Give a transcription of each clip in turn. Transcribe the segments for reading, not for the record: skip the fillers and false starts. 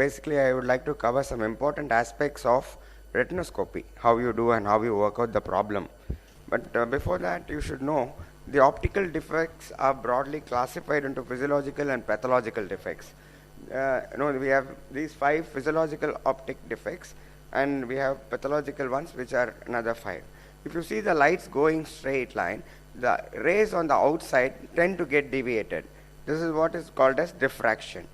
basically I would like to cover some important aspects of retinoscopy, how you do and how you work out the problem. But before that, you should know the optical defects are broadly classified into physiological and pathological defects. We have these 5 physiological optic defects, and we have pathological ones, which are another 5. If you see the lights going straight line, the rays on the outside tend to get deviated. This is what is called as diffraction.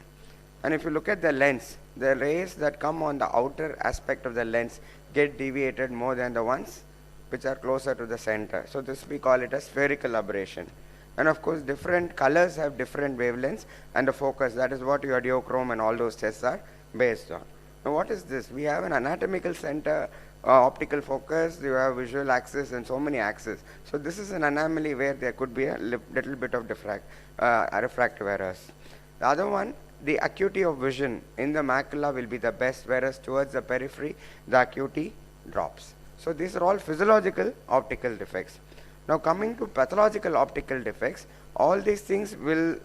And if you look at the lens, the rays that come on the outer aspect of the lens get deviated more than the ones which are closer to the center. So this we call it a spherical aberration. And of course, different colors have different wavelengths and the focus. That is what your duochrome and all those tests are based on. Now what is this? We have an anatomical center, optical focus, you have visual axis and so many axes. So this is an anomaly where there could be a little bit of refractive errors. The other one, the acuity of vision in the macula will be the best, whereas towards the periphery, the acuity drops. So these are all physiological optical defects. Now coming to pathological optical defects, all these things will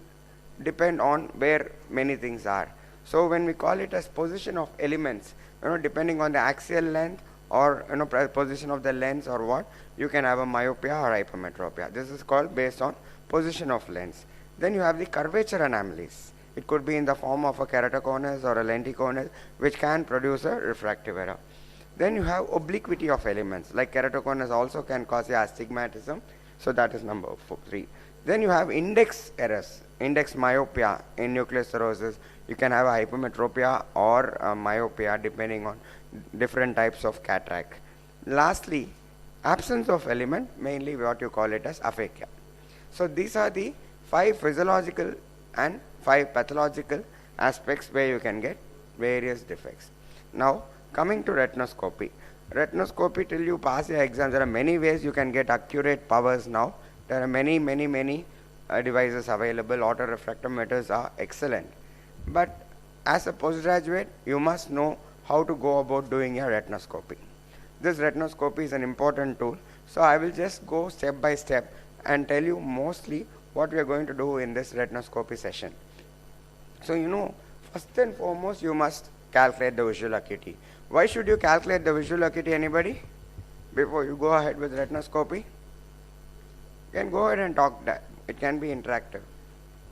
depend on where many things are. So when we call it as position of elements, depending on the axial length or position of the lens or what, you can have a myopia or hypermetropia. This is called based on position of lens. Then you have the curvature anomalies. It could be in the form of a keratoconus or a lenticonus, which can produce a refractive error. Then you have obliquity of elements, like keratoconus also can cause astigmatism. So that is number 3. Then you have index errors, index myopia in nuclear cirrhosis. You can have a hypermetropia or a myopia depending on different types of cataract. Lastly, absence of element, mainly what you call it as aphakia. So these are the 5 physiological and 5 pathological aspects where you can get various defects. Now coming to retinoscopy. Retinoscopy, till you pass your exams, there are many ways you can get accurate powers now. There are many devices available. Autorefractometers are excellent. But as a postgraduate, you must know how to go about doing your retinoscopy. This retinoscopy is an important tool. So I will just go step by step and tell you mostly what we are going to do in this retinoscopy session. So first and foremost, you must calculate the visual acuity. Why should you calculate the visual acuity, anybody? Before you go ahead with retinoscopy? You can go ahead and talk that. It can be interactive.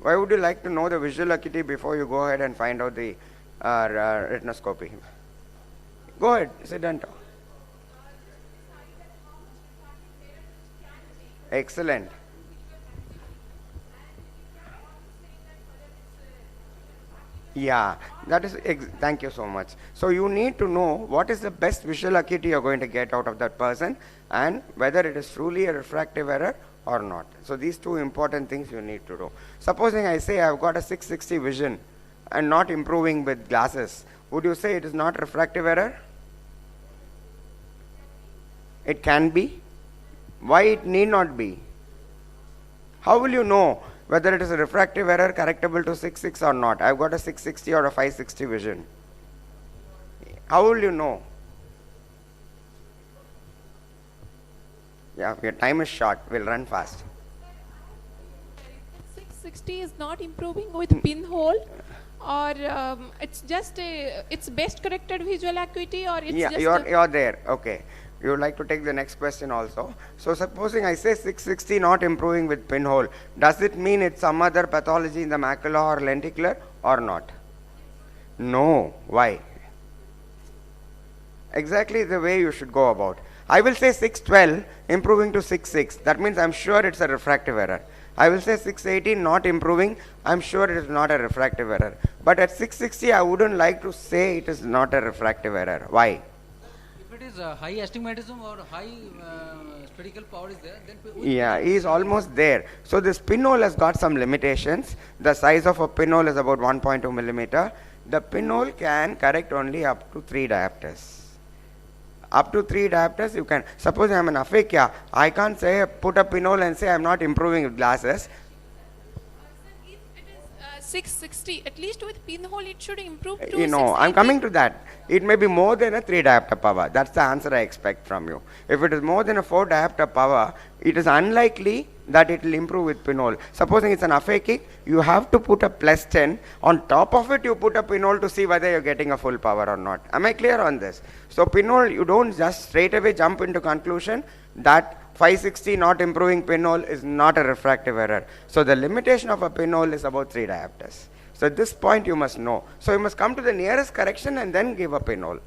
Why would you like to know the visual acuity before you go ahead and find out the retinoscopy? Go ahead, sit and talk. Excellent. Yeah, that is, thank you so much. So you need to know what is the best visual acuity you're going to get out of that person and whether it is truly a refractive error or not. So these 2 important things you need to do. Supposing I say I've got a 660 vision and not improving with glasses, would you say it is not refractive error? It can be. Why it need not be? How will you know whether it is a refractive error correctable to 6.6 or not? I've got a 660 or a 560 vision. How will you know? Yeah, your time is short. We'll run fast. 660 is not improving with pinhole, or it's just it's best corrected visual acuity, or it's just you're there. Okay. You would like to take the next question also. So supposing I say 660 not improving with pinhole, does it mean it's some other pathology in the macula or lenticular or not? No. Why? Exactly the way you should go about. I will say 612 improving to 6.6. That means I'm sure it's a refractive error. I will say 618 not improving. I'm sure it is not a refractive error. But at 660, I wouldn't like to say it is not a refractive error. Why? If it is high astigmatism or high spherical power is there, then yeah, he is almost there. So this pinhole has got some limitations. The size of a pinhole is about 1.2 millimeter. The pinhole can correct only up to 3 diopters. Up to 3 diopters you can. Suppose I am an aphakia, I can't say put a pinhole and say I am not improving with glasses. if it is 660. At least with pinhole, it should improve to You know, I'm 680. coming to that. It may be more than a 3 diopter power. That's the answer I expect from you. If it is more than a 4 diopter power, it is unlikely that it will improve with pinhole. Supposing it's an aphakic, you have to put a plus 10. On top of it, you put a pinhole to see whether you're getting a full power or not. Am I clear on this? So pinhole, you don't just straight away jump into conclusion that 560 not improving pinhole is not a refractive error. So the limitation of a pinhole is about 3 diopters. So at this point you must know. So you must come to the nearest correction and then give a pinhole.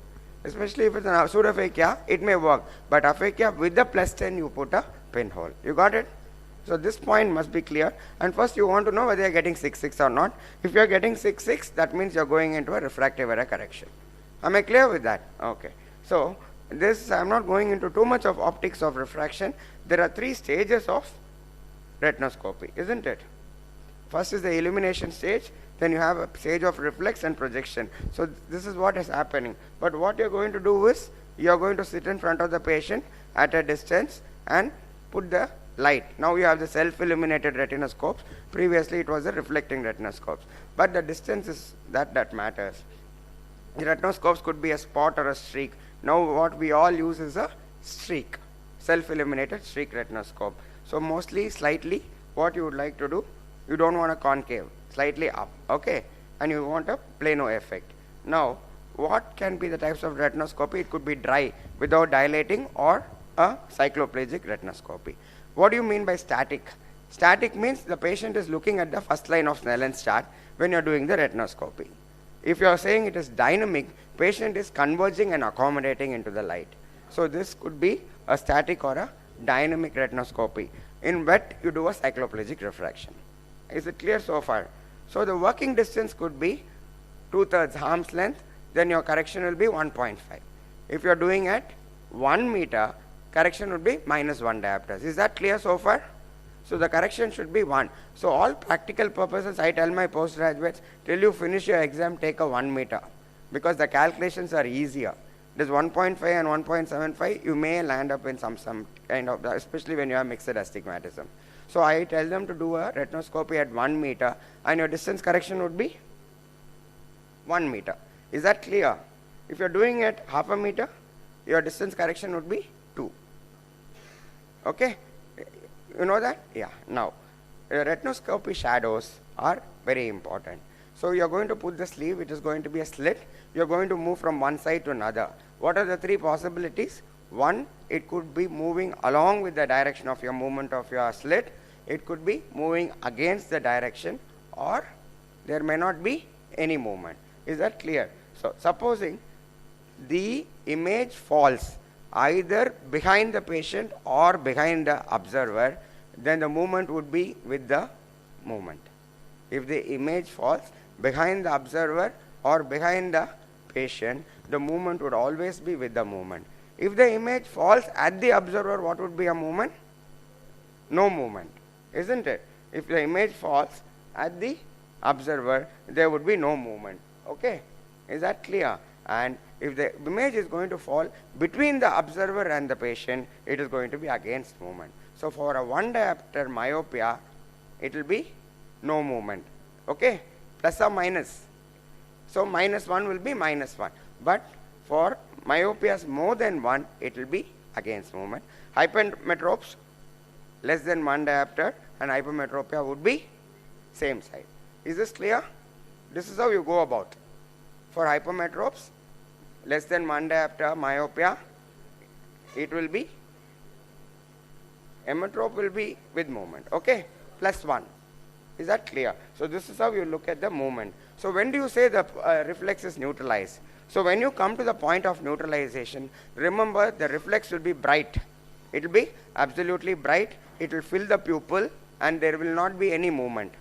Especially if it's an pseudophakia, it may work. But aphakia with the plus 10 you put a pinhole. You got it? So this point must be clear. And first you want to know whether you're getting 6.6 or not. If you're getting 6.6, that means you're going into a refractive error correction. Am I clear with that? Okay. So this, I'm not going into too much of optics of refraction. There are 3 stages of retinoscopy, isn't it? First is the illumination stage, then you have a stage of reflex and projection. So this is what is happening. But what you're going to do is, you're going to sit in front of the patient at a distance and put the light. Now you have the self-illuminated retinoscopes. Previously it was the reflecting retinoscopes. But the distance is that matters. The retinoscopes could be a spot or a streak. Now what we all use is a streak, self-illuminated streak retinoscope. So mostly slightly what you would like to do, you don't want a concave, slightly up, okay, and you want a plano effect. Now what can be the types of retinoscopy? It could be dry without dilating or a cycloplegic retinoscopy. What do you mean by static? Static means the patient is looking at the first line of Snellen's chart when you're doing the retinoscopy. If you are saying it is dynamic, patient is converging and accommodating into the light. So this could be a static or a dynamic retinoscopy. In wet, you do a cycloplegic refraction. Is it clear so far? So the working distance could be 2/3 arm's length, then your correction will be 1.5. If you are doing at 1 meter, correction would be -1 diopters. Is that clear so far? So the correction should be 1. So all practical purposes, I tell my postgraduates, till you finish your exam, take a 1 meter, because the calculations are easier. This 1.5 and 1.75, you may land up in some kind of, especially when you have mixed astigmatism. So I tell them to do a retinoscopy at 1 meter, and your distance correction would be 1 meter. Is that clear? If you're doing it half a meter, your distance correction would be 2. Okay? You know that? Yeah. Now, retinoscopy shadows are very important. So you're going to put the sleeve, it is going to be a slit. You're going to move from one side to another. What are the 3 possibilities? 1, it could be moving along with the direction of your movement of your slit. It could be moving against the direction, or there may not be any movement. Is that clear? So supposing the image falls either behind the patient or behind the observer, then the movement would be with the movement. If the image falls behind the observer or behind the patient, the movement would always be with the movement. If the image falls at the observer, what would be a movement? No movement, isn't it? If the image falls at the observer, there would be no movement. Okay, is that clear? And if the image is going to fall between the observer and the patient, it is going to be against movement. So for a 1 diopter myopia, it will be no movement. Okay, plus or minus. So -1 will be -1. But for myopias more than 1, it will be against movement. Hypermetropes less than 1 diopter and hypermetropia would be same side. Is this clear? This is how you go about. For hypermetropes less than 1 diopter myopia, it will be, emmetrope will be with movement, okay, +1. Is that clear? So this is how you look at the movement. So when do you say the reflex is neutralized? So when you come to the point of neutralization, remember the reflex will be bright. It will be absolutely bright. It will fill the pupil and there will not be any movement.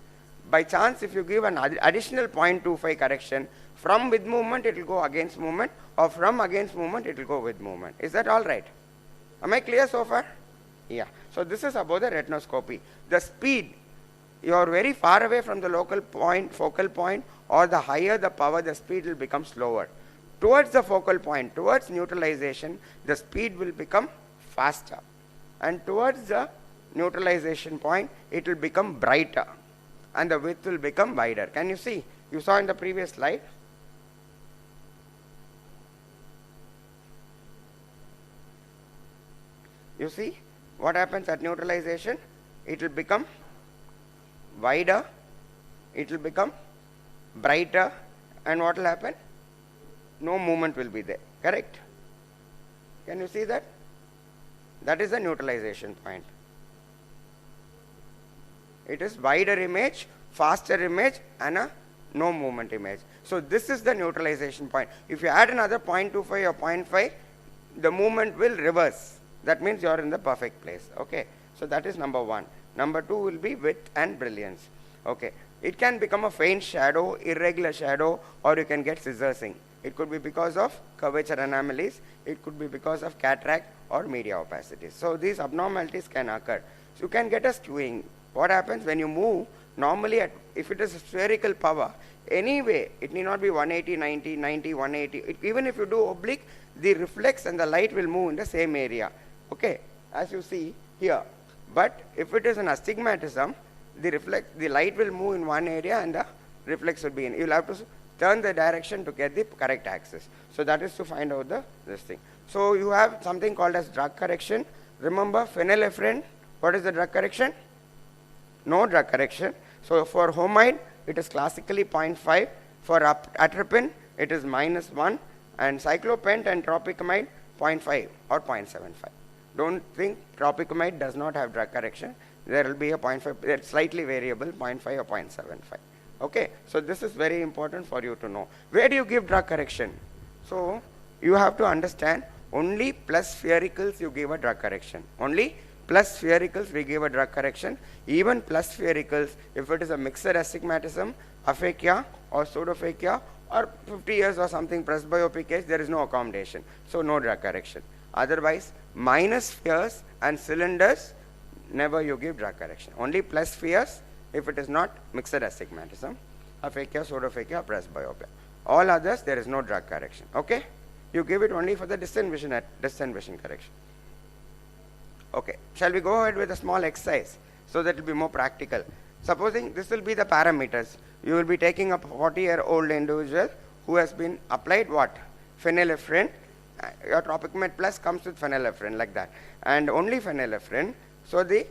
By chance, if you give an additional 0.25 correction, from with movement it will go against movement, or from against movement it will go with movement. Is that all right? Am I clear so far? Yeah. So this is about the retinoscopy. The speed, you are very far away from the local point, focal point, or the higher the power, the speed will become slower. Towards the focal point, towards neutralization, the speed will become faster. And towards the neutralization point, it will become brighter. and the width will become wider. Can you see? You saw in the previous slide. You see what happens at neutralization? It will become wider, it will become brighter, and what will happen? No movement will be there. Correct? Can you see that? That is the neutralization point. It is wider image, faster image, and a no movement image. So this is the neutralization point. If you add another 0.25 or 0.5, the movement will reverse. That means you are in the perfect place. Okay. So that is number one. Number two will be width and brilliance. Okay. It can become a faint shadow, irregular shadow, or you can get scissoring. It could be because of curvature anomalies. It could be because of cataract or media opacity. So these abnormalities can occur. So you can get a skewing. What happens when you move? Normally, if it is a spherical power, anyway, it need not be 180, 90, 90, 180. Even if you do oblique, the reflex and the light will move in the same area. Okay, as you see here. But if it is an astigmatism, the light will move in one area and the reflex will be in. You will have to turn the direction to get the correct axis. So that is to find out this thing. So you have something called as drug correction. Remember phenylephrine, what is the drug correction? No drug correction. So for homide, it is classically 0.5. For atropine, it is -1. And cyclopent and tropicamide, 0.5 or 0.75. Don't think tropicamide does not have drug correction. There will be a 0.5, it's slightly variable, 0.5 or 0.75. Okay, so this is very important for you to know. Where do you give drug correction? So you have to understand only plus sphericals you give a drug correction. Only plus sphericals we give a drug correction. Even plus sphericals, if it is a mixed astigmatism, aphakia or pseudophakia or 50 years or something presbyopic case, there is no accommodation. So no drug correction. Otherwise, minus spheres and cylinders, never you give drug correction. Only plus spheres if it is not mixed astigmatism, aphakia, pseudophakia, presbyopia. All others, there is no drug correction. Okay? You give it only for the distant vision correction. Okay. Shall we go ahead with a small exercise so that it will be more practical? Supposing this will be the parameters. You will be taking a 40-year-old individual who has been applied what? Phenylephrine. Your tropicamide plus comes with phenylephrine like that. And only phenylephrine. So the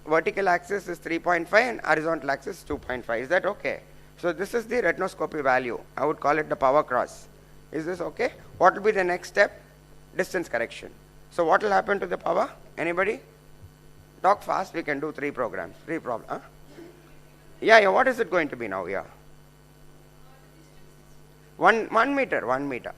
vertical axis is 3.5 and horizontal axis is 2.5. Is that okay? So this is the retinoscopy value. I would call it the power cross. Is this okay? What will be the next step? Distance correction. So what will happen to the power? Anybody? Talk fast. We can do 3 programs. 3 problems. Huh? Yeah. What is it going to be now? Yeah. 1 meter. 1 meter.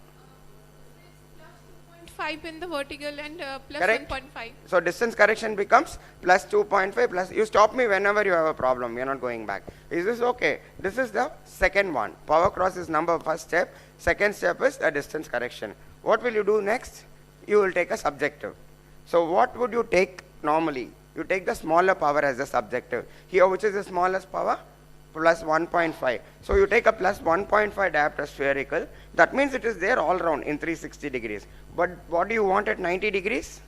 5 in the vertical and plus Correct. 1.5. So distance correction becomes plus 2.5 plus. You stop me whenever you have a problem. We are not going back. Is this okay? This is the second one. Power cross is first step. Second step is the distance correction. What will you do next? You will take a subjective. So what would you take normally? You take the smaller power as the subjective. Here, which is the smallest power? Plus 1.5. So you take a plus 1.5 diopter spherical. That means it is there all round in 360 degrees. But what do you want at 90 degrees?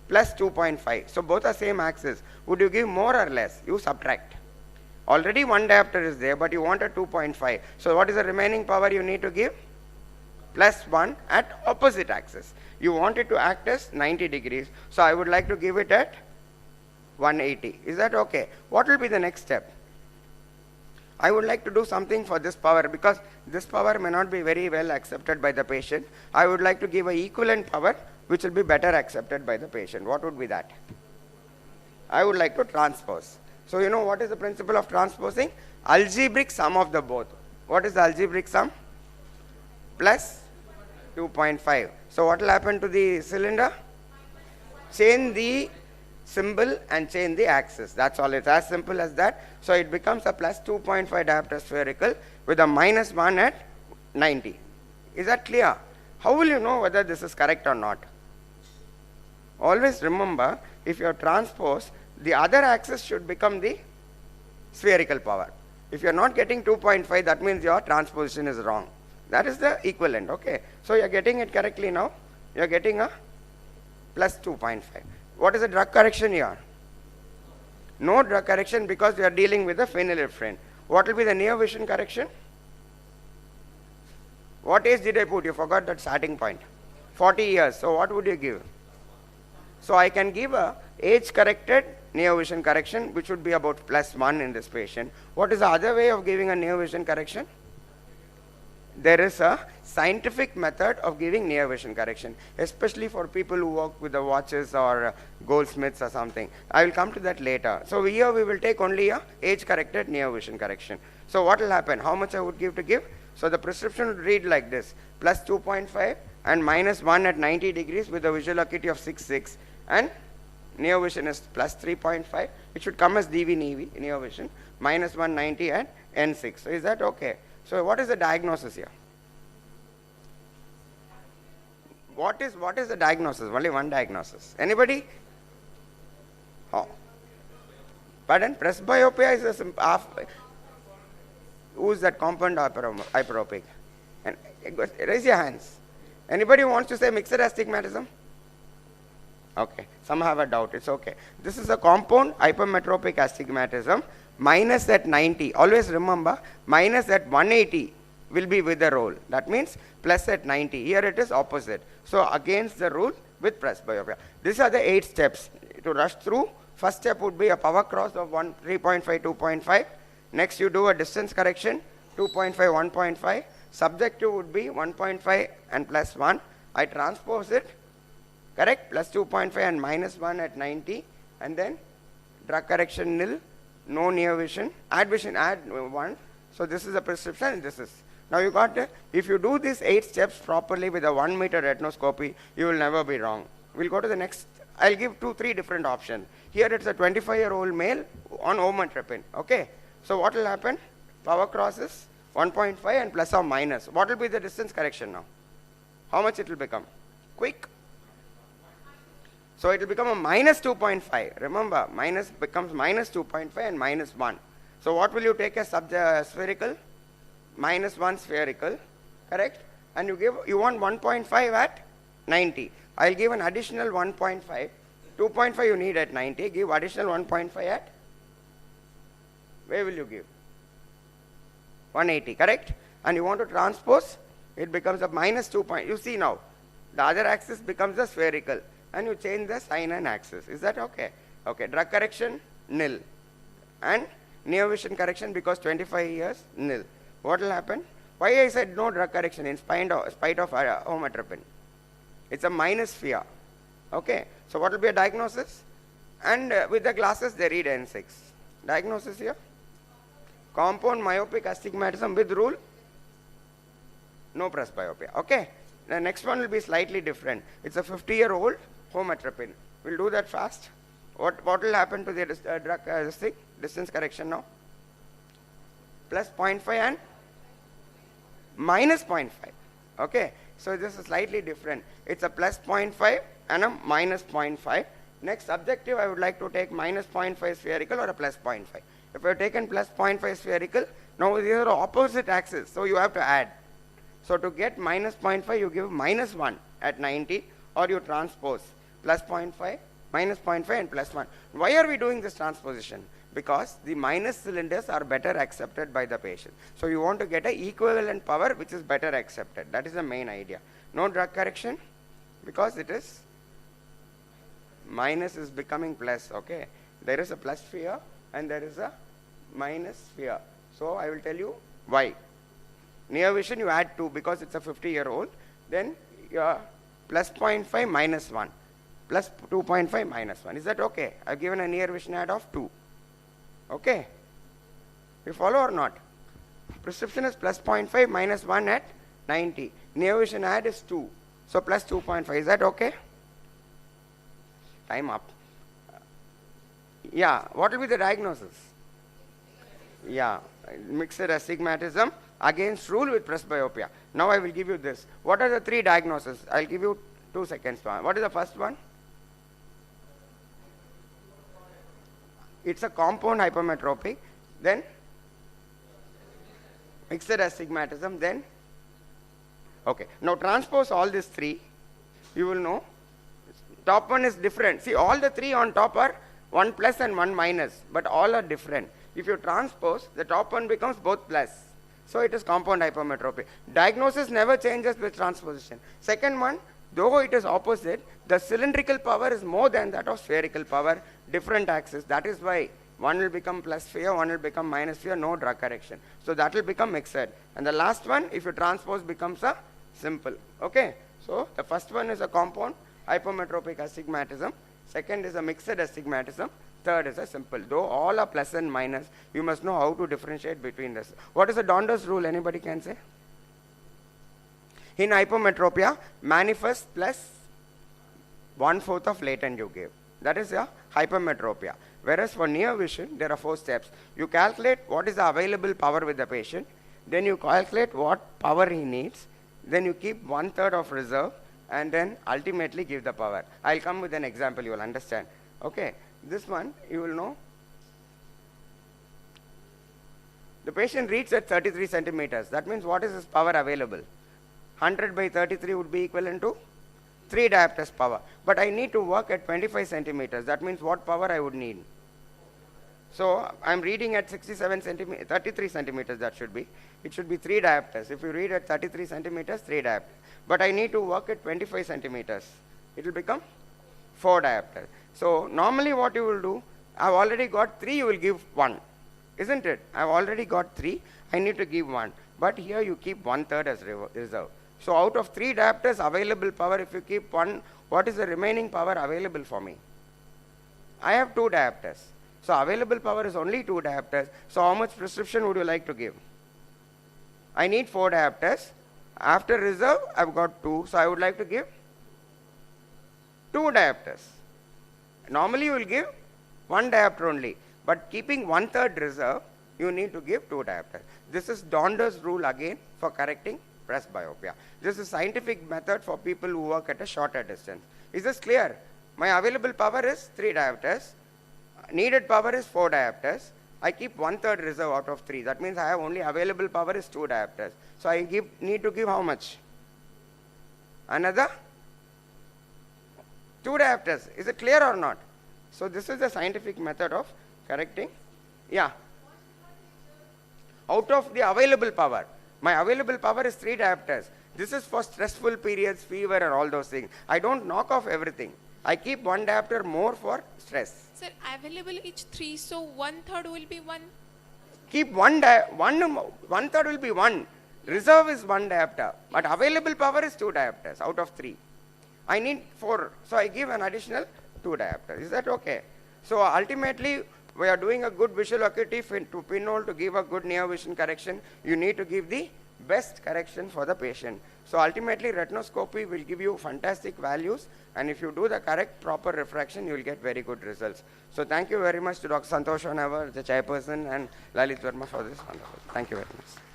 Plus 2.5. So both are same axis. Would you give more or less? You subtract. Already one diopter is there, but you want a 2.5. So what is the remaining power you need to give? Plus 1 at opposite axis. You want it to act as 90 degrees. So I would like to give it at 180. Is that okay? What will be the next step? I would like to do something for this power because this power may not be very well accepted by the patient. I would like to give an equivalent power which will be better accepted by the patient. What would be that? I would like to transpose. So you know what is the principle of transposing? Algebraic sum of the both. What is the algebraic sum? Plus 2.5. So what will happen to the cylinder? Change the symbol and change the axis. That's all. It's as simple as that. So it becomes a plus 2.5 diopter spherical with a minus 1 at 90. Is that clear? How will you know whether this is correct or not? Always remember, if you have transposed, the other axis should become the spherical power. If you are not getting 2.5, that means your transposition is wrong. That is the equivalent. Okay. So you are getting it correctly now. You are getting a plus 2.5. What is the drug correction here? No drug correction because we are dealing with the phenylephrine. What will be the near vision correction? What age did I put? You forgot that starting point. 40 years. So what would you give? So I can give a age corrected near vision correction, which would be about +1 in this patient. What is the other way of giving a near vision correction? There is a scientific method of giving near vision correction, especially for people who work with the watches or goldsmiths or something. I will come to that later. So here we will take only a age corrected near vision correction. So what will happen? How much I would give to give? So the prescription would read like this: +2.5 and -1 at 90 degrees with a visual acuity of 6.6, and near vision is +3.5. It should come as DV near vision, -190 at N6. So is that okay? So what is the diagnosis here? What is the diagnosis? Only one diagnosis. Anybody? Oh. Pardon? Presbyopia is a who is that compound hyperopic? And raise your hands. Anybody wants to say mixed astigmatism? Okay. Some have a doubt. It's okay. This is a compound hypermetropic astigmatism. Minus at 90. Always remember, minus at 180 will be with the rule. That means plus at 90. Here it is opposite. So against the rule with presbyopia. These are the 8 steps to rush through. First step would be a power cross of 3.5, 2.5. Next you do a distance correction, 2.5, 1.5. Subjective would be 1.5 and +1. I transpose it, correct, +2.5 and -1 at 90. And then drug correction nil. No near vision, add 1. So this is a prescription and this is. Now you got, if you do these 8 steps properly with a 1 meter retinoscopy, you will never be wrong. We'll go to the next. I'll give 2-3 different options. Here it's a 25-year-old male on omatropine. Okay. So what will happen? Power cross is 1.5 and plus or minus. What will be the distance correction now? How much it will become? Quick. So it will become a -2.5. Remember, minus becomes -2.5 and -1. So what will you take as spherical? -1 spherical, correct? And you want 1.5 at 90. I'll give an additional 1.5. 2.5 you need at 90. Give additional 1.5 at, where will you give? 180, correct? And you want to transpose, it becomes a -2. You see now, the other axis becomes a spherical. And you change the sign and axis. Is that okay? Okay. Drug correction, nil. And near vision correction, because 25 years, nil. What will happen? Why I said no drug correction in spite of omatropine? It's a minus sphere. Okay. So what will be a diagnosis? And with the glasses, they read N6. Diagnosis here? Compound myopic astigmatism with rule? No presbyopia. Okay. The next one will be slightly different. It's a 50-year-old omatropine. We'll do that fast. What will happen to the drug distance correction now? +0.5 and -0.5. Okay. So this is slightly different. It's a +0.5 and a -0.5. Next subjective, I would like to take -0.5 spherical or a +0.5. If I have taken +0.5 spherical, now these are opposite axes. So you have to add. So to get -0.5, you give -1 at 90, or you transpose +0.5, -0.5 and +1. Why are we doing this transposition? Because the minus cylinders are better accepted by the patient. So you want to get an equivalent power which is better accepted. That is the main idea. No drug correction, because it is minus is becoming plus. Okay, there is a plus sphere and there is a minus sphere. So I will tell you why. Near vision you add 2 because it's a 50-year-old. Then your +0.5 -1, +2.5 -1. Is that okay? I've given a near vision add of 2. Okay. You follow or not? Prescription is +0.5 -1 at 90. Near vision add is 2. So +2.5. Is that okay? Time up. Yeah. What will be the diagnosis? Yeah. Mixed astigmatism against rule with presbyopia. Now I will give you this. What are the 3 diagnoses? I'll give you 2 seconds. What is the first one? It's a compound hypermetropic. Then mixed astigmatism. Then okay. Now transpose all these 3. You will know. Top one is different. See, all the 3 on top are one plus and one minus, but all are different. If you transpose, the top one becomes both plus. So it is compound hypermetropy. Diagnosis never changes with transposition. Second one, though it is opposite, the cylindrical power is more than that of spherical power, different axis. That is why one will become plus sphere, one will become minus sphere, no drug correction. So that will become mixed. And the last one, if you transpose, becomes a simple. Okay? So the first one is a compound hypermetropic astigmatism. Second is a mixed astigmatism. Third is a simple. Though all are plus and minus, you must know how to differentiate between this. What is the Donder's rule? Anybody can say? In hypermetropia, manifest plus 1/4 of latent you give. That is a hypermetropia. Whereas for near vision, there are 4 steps. You calculate what is the available power with the patient. Then you calculate what power he needs. Then you keep 1/3 of reserve. And then ultimately give the power. I'll come with an example, you will understand. Okay, this one you will know. The patient reads at 33 centimeters. That means what is his power available? 100 by 33 would be equivalent to 3 diopters power. But I need to work at 25 centimeters. That means what power I would need? So I'm reading at 33 centimeters, that should be. It should be 3 diopters. If you read at 33 centimeters, 3 diopters. But I need to work at 25 centimeters. It will become 4 diopters. So normally what you will do, I've already got 3, you will give 1. Isn't it? I've already got 3, I need to give 1. But here you keep 1/3 as reserve. So out of 3 diopters available power, if you keep 1, what is the remaining power available for me? I have 2 diopters. So available power is only 2 diopters. So how much prescription would you like to give? I need 4 diopters. After reserve, I've got 2. So I would like to give 2 diopters. Normally you will give 1 diopter only. But keeping 1/3 reserve, you need to give 2 diopters. This is Donder's rule again for correcting presbyopia. This is scientific method for people who work at a shorter distance. Is this clear? My available power is 3 diopters. Needed power is 4 diopters. I keep 1/3 reserve out of 3. That means I have only available power is 2 diopters. So I need to give how much? Another 2 diopters. Is it clear or not? So this is the scientific method of correcting. Yeah. Out of the available power. My available power is 3 diopters. This is for stressful periods, fever and all those things. I don't knock off everything. I keep 1 diopter more for stress. Sir, available each 3, so 1/3 will be 1. Keep 1/3 will be 1. Reserve is 1 diopter. But available power is 2 diopters out of 3. I need 4. So I give an additional 2 diopters. Is that okay? So ultimately, we are doing a good visual acuity to pinhole to give a good near vision correction. You need to give the best correction for the patient. So ultimately, retinoscopy will give you fantastic values, and if you do the correct proper refraction, you will get very good results. So thank you very much to Dr. Santosh Honavar, the chairperson, and Lalit Verma for this wonderful. Thank you very much.